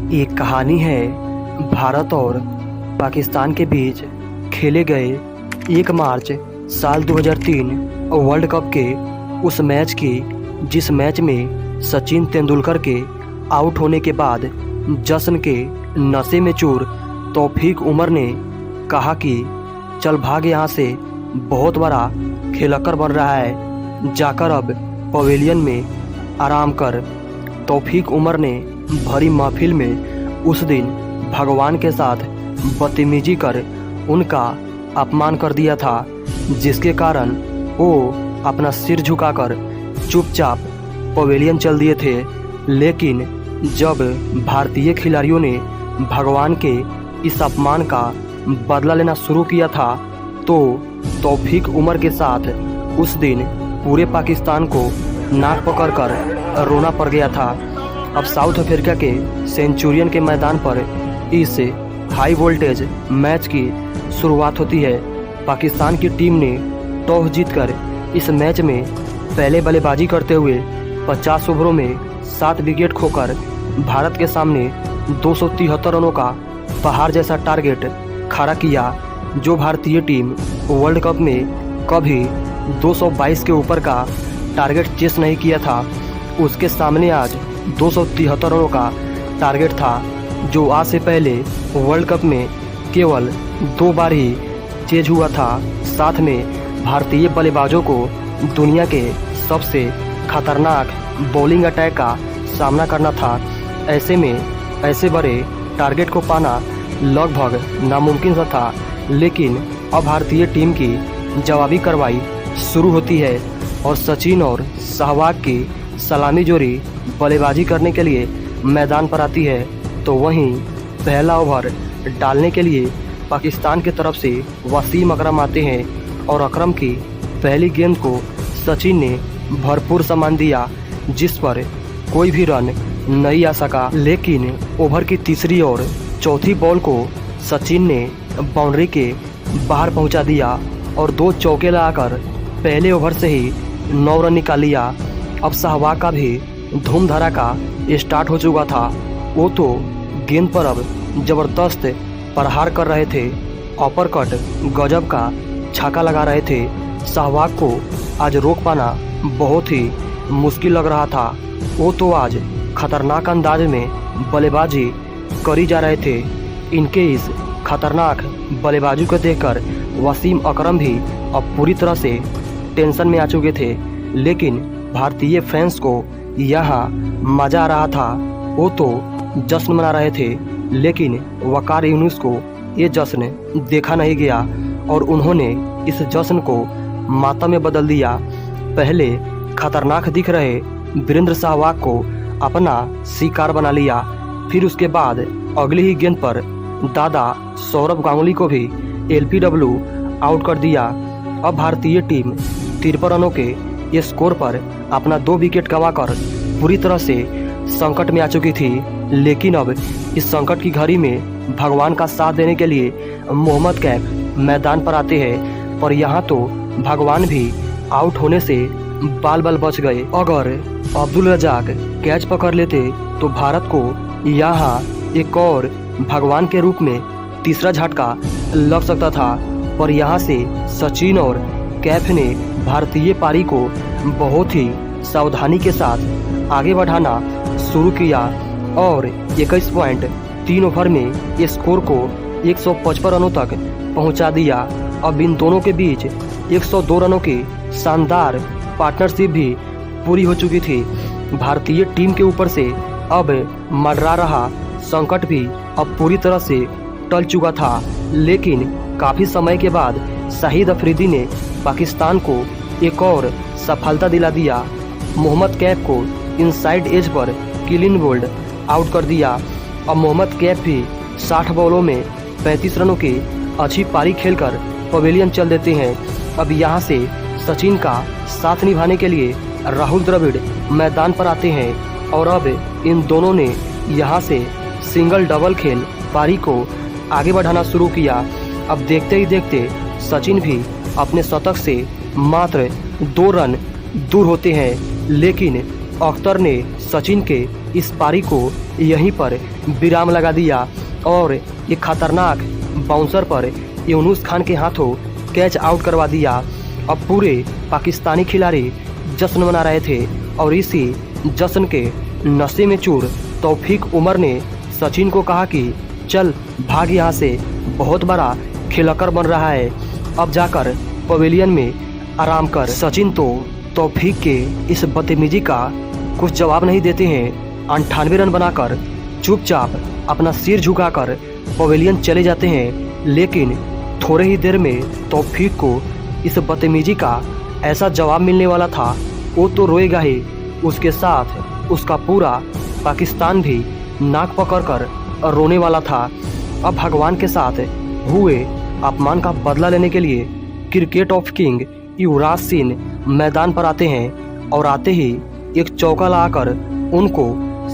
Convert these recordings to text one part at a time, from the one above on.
एक कहानी है भारत और पाकिस्तान के बीच खेले गए 1 मार्च साल 2003 वर्ल्ड कप के उस मैच की, जिस मैच में सचिन तेंदुलकर के आउट होने के बाद जश्न के नशे में चूर तौफीक उमर ने कहा कि चल भाग यहाँ से, बहुत बड़ा खेलकर बन रहा है, जाकर अब पवेलियन में आराम कर। तौफीक उमर ने भरी महफिल में उस दिन भगवान के साथ बदतमीजी कर उनका अपमान कर दिया था, जिसके कारण वो अपना सिर झुकाकर चुपचाप पवेलियन चल दिए थे। लेकिन जब भारतीय खिलाड़ियों ने भगवान के इस अपमान का बदला लेना शुरू किया था, तो तौफीक उमर के साथ उस दिन पूरे पाकिस्तान को नाक पकड़कर रोना पड़ गया था। अब साउथ अफ्रीका के सेंचुरियन के मैदान पर इस हाई वोल्टेज मैच की शुरुआत होती है। पाकिस्तान की टीम ने टॉस जीतकर इस मैच में पहले बल्लेबाजी करते हुए 50 ओवरों में 7 विकेट खोकर भारत के सामने 273 रनों का पहाड़ जैसा टारगेट खड़ा किया, जो भारतीय टीम वर्ल्ड कप में कभी 222 के ऊपर का टारगेट चेस नहीं किया था। उसके सामने आज 273 रनों का टारगेट था, जो आज से पहले वर्ल्ड कप में केवल 2 बार ही चेज हुआ था। साथ में भारतीय बल्लेबाजों को दुनिया के सबसे खतरनाक बॉलिंग अटैक का सामना करना था। ऐसे में ऐसे बड़े टारगेट को पाना लगभग नामुमकिन सा था। लेकिन अब भारतीय टीम की जवाबी कार्रवाई शुरू होती है और सचिन और सहवाग की सलामी जोड़ी बल्लेबाजी करने के लिए मैदान पर आती है। तो वहीं पहला ओवर डालने के लिए पाकिस्तान की तरफ से वसीम अकरम आते हैं और अकरम की पहली गेंद को सचिन ने भरपूर सामान दिया, जिस पर कोई भी रन नहीं आ सका। लेकिन ओवर की तीसरी और चौथी बॉल को सचिन ने बाउंड्री के बाहर पहुंचा दिया और 2 चौके लगाकर पहले ओवर से ही 9 रन निकाल लिया। अब सहवाग का भी धूम धड़ाका स्टार्ट हो चुका था। वो तो गेंद पर अब जबरदस्त प्रहार कर रहे थे, अपर कट गजब का छक्का लगा रहे थे। सहवाग को आज रोक पाना बहुत ही मुश्किल लग रहा था। वो तो आज खतरनाक अंदाज में बल्लेबाजी करी जा रहे थे। इनके इस खतरनाक बल्लेबाजी को देखकर वसीम अकरम भी अब पूरी तरह से टेंशन में आ चुके थे। लेकिन भारतीय फैंस को यहाँ मज़ा आ रहा था। वो तो जश्न मना रहे थे, लेकिन वकार यूनुस को ये जश्न देखा नहीं गया और उन्होंने इस जश्न को मातम में बदल दिया। पहले खतरनाक दिख रहे वीरेंद्र सहवाग को अपना शिकार बना लिया, फिर उसके बाद अगली ही गेंद पर दादा सौरभ गांगुली को भी LPW आउट कर दिया। अब भारतीय टीम 53 रनों के ये स्कोर पर अपना 2 विकेट गंवाकर पूरी तरह से संकट में आ चुकी थी। लेकिन अब इस संकट की घड़ी में भगवान का साथ देने के लिए मोहम्मद कैफ मैदान पर आते हैं, पर यहाँ तो भगवान भी आउट होने से बाल बाल बच गए। अगर अब्दुल रजाक कैच पकड़ लेते तो भारत को यहाँ एक और भगवान के रूप में तीसरा झटका लग सकता था, पर यहाँ से सचिन और कैफ ने भारतीय पारी को बहुत ही सावधानी के साथ आगे बढ़ाना शुरू किया और 21.3 ओवर में इस स्कोर को 155 रनों तक पहुंचा दिया। अब इन दोनों के बीच 102 रनों की शानदार पार्टनरशिप भी पूरी हो चुकी थी। भारतीय टीम के ऊपर से अब मंडरा रहा संकट भी अब पूरी तरह से टल चुका था। लेकिन काफ़ी समय के बाद शाहिद अफरीदी ने पाकिस्तान को एक और सफलता दिला दिया। मोहम्मद कैफ को इनसाइड एज पर क्लीन बोल्ड आउट कर दिया। अब मोहम्मद कैफ भी 60 बॉलों में 35 रनों की अच्छी पारी खेलकर पवेलियन चल देते हैं। अब यहाँ से सचिन का साथ निभाने के लिए राहुल द्रविड़ मैदान पर आते हैं और अब इन दोनों ने यहाँ से सिंगल डबल खेल पारी को आगे बढ़ाना शुरू किया। अब देखते ही देखते सचिन भी अपने शतक से मात्र 2 रन दूर होते हैं। लेकिन अख्तर ने सचिन के इस पारी को यहीं पर विराम लगा दिया और एक खतरनाक बाउंसर पर यूनुस खान के हाथों कैच आउट करवा दिया। अब पूरे पाकिस्तानी खिलाड़ी जश्न मना रहे थे और इसी जश्न के नशे में चूर तौफीक उमर ने सचिन को कहा कि चल भाग यहाँ से, बहुत बड़ा खिलकर बन रहा है, अब जाकर पवेलियन में आराम कर। सचिन तो तौफीक के इस बदतमीजी का कुछ जवाब नहीं देते हैं। 98 रन बनाकर चुपचाप अपना सिर झुकाकर पवेलियन चले जाते हैं। लेकिन थोड़े ही देर में तौफीक को इस बदतमीजी का ऐसा जवाब मिलने वाला था, वो तो रोएगा ही, उसके साथ उसका पूरा पाकिस्तान भी नाक पकड़कर रोने वाला था। अब भगवान के साथ हुए अपमान का बदला लेने के लिए cricket of king Yuvraj Singh मैदान पर आते हैं और आते ही एक चौका लगाकर उनको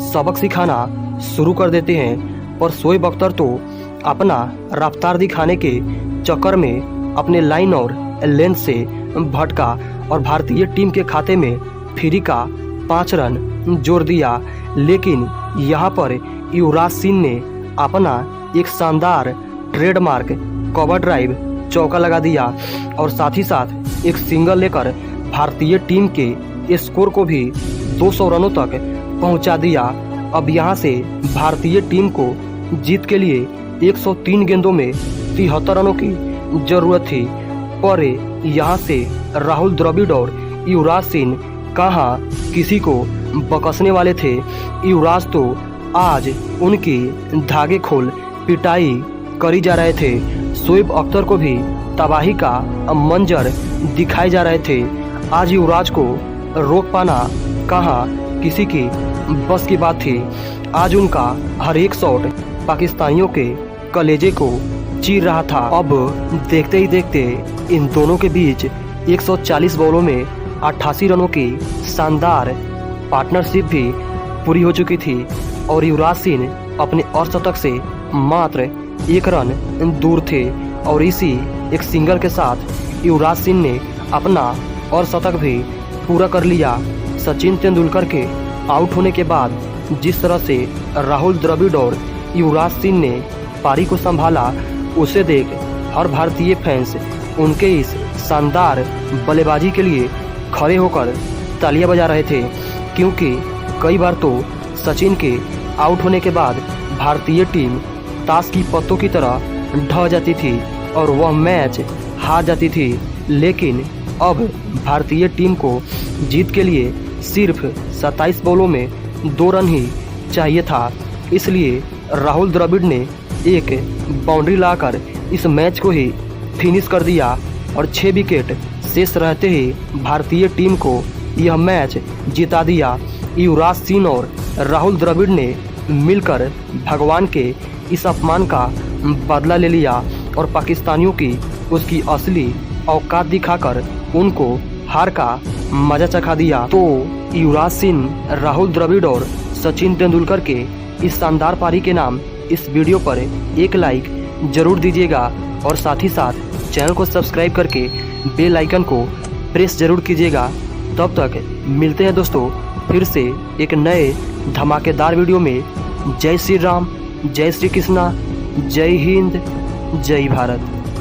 सबक सिखाना शुरू कर देते हैं। पर शोएब अख्तर तो अपना रफ्तार दिखाने के चक्कर में अपने लाइन और लेंथ से भटका और भारतीय टीम के खाते में फ्री का 5 रन जोड़ दिया। लेकिन यहाँ पर युवराज सिंह ने अपना एक शानदार ट्रेडमार्क कवर ड्राइव चौका लगा दिया और साथ ही साथ एक सिंगल लेकर भारतीय टीम के स्कोर को भी 200 रनों तक पहुंचा दिया। अब यहां से भारतीय टीम को जीत के लिए 103 गेंदों में 73 रनों की जरूरत थी। पर यहां से राहुल द्रविड़ और युवराज सिंह कहां किसी को बकसने वाले थे। युवराज तो आज उनकी धागे खोल पिटाई करी जा रहे थे। शोएब अख्तर को भी तबाही का मंजर दिखाए जा रहे थे। आज युवराज को रोक पाना कहां किसी की बस की बात थी। आज उनका हर एक शॉट पाकिस्तानियों के कलेजे को चीर रहा था। अब देखते ही देखते इन दोनों के बीच 140 बॉलों में 88 रनों की शानदार पार्टनरशिप भी पूरी हो चुकी थी और युवराज सिंह अपने अर्धशतक से मात्र 1 रन दूर थे। और इसी एक सिंगल के साथ युवराज सिंह ने अपना अर्धशतक भी पूरा कर लिया। सचिन तेंदुलकर के आउट होने के बाद जिस तरह से राहुल द्रविड़ और युवराज सिंह ने पारी को संभाला, उसे देख हर भारतीय फैंस उनके इस शानदार बल्लेबाजी के लिए खड़े होकर तालियां बजा रहे थे। क्योंकि कई बार तो सचिन के आउट होने के बाद भारतीय टीम ताश की पत्तों की तरह ढह जाती थी और वह मैच हार जाती थी। लेकिन अब भारतीय टीम को जीत के लिए सिर्फ 27 बॉलों में 2 रन ही चाहिए था। इसलिए राहुल द्रविड़ ने एक बाउंड्री लाकर इस मैच को ही फिनिश कर दिया और 6 विकेट शेष रहते ही भारतीय टीम को यह मैच जिता दिया। युवराज सिंह और राहुल द्रविड़ ने मिलकर भगवान के इस अपमान का बदला ले लिया और पाकिस्तानियों की उसकी असली औकात दिखाकर उनको हार का मजा चखा दिया। तो युवराज सिंह, राहुल द्रविड़ और सचिन तेंदुलकर के इस शानदार पारी के नाम इस वीडियो पर एक लाइक जरूर दीजिएगा और साथ ही साथ चैनल को सब्सक्राइब करके बेल आइकन को प्रेस जरूर कीजिएगा। तब तक मिलते हैं दोस्तों फिर से एक नए धमाकेदार वीडियो में। जय श्री राम, जय श्री कृष्णा, जय हिंद, जय भारत।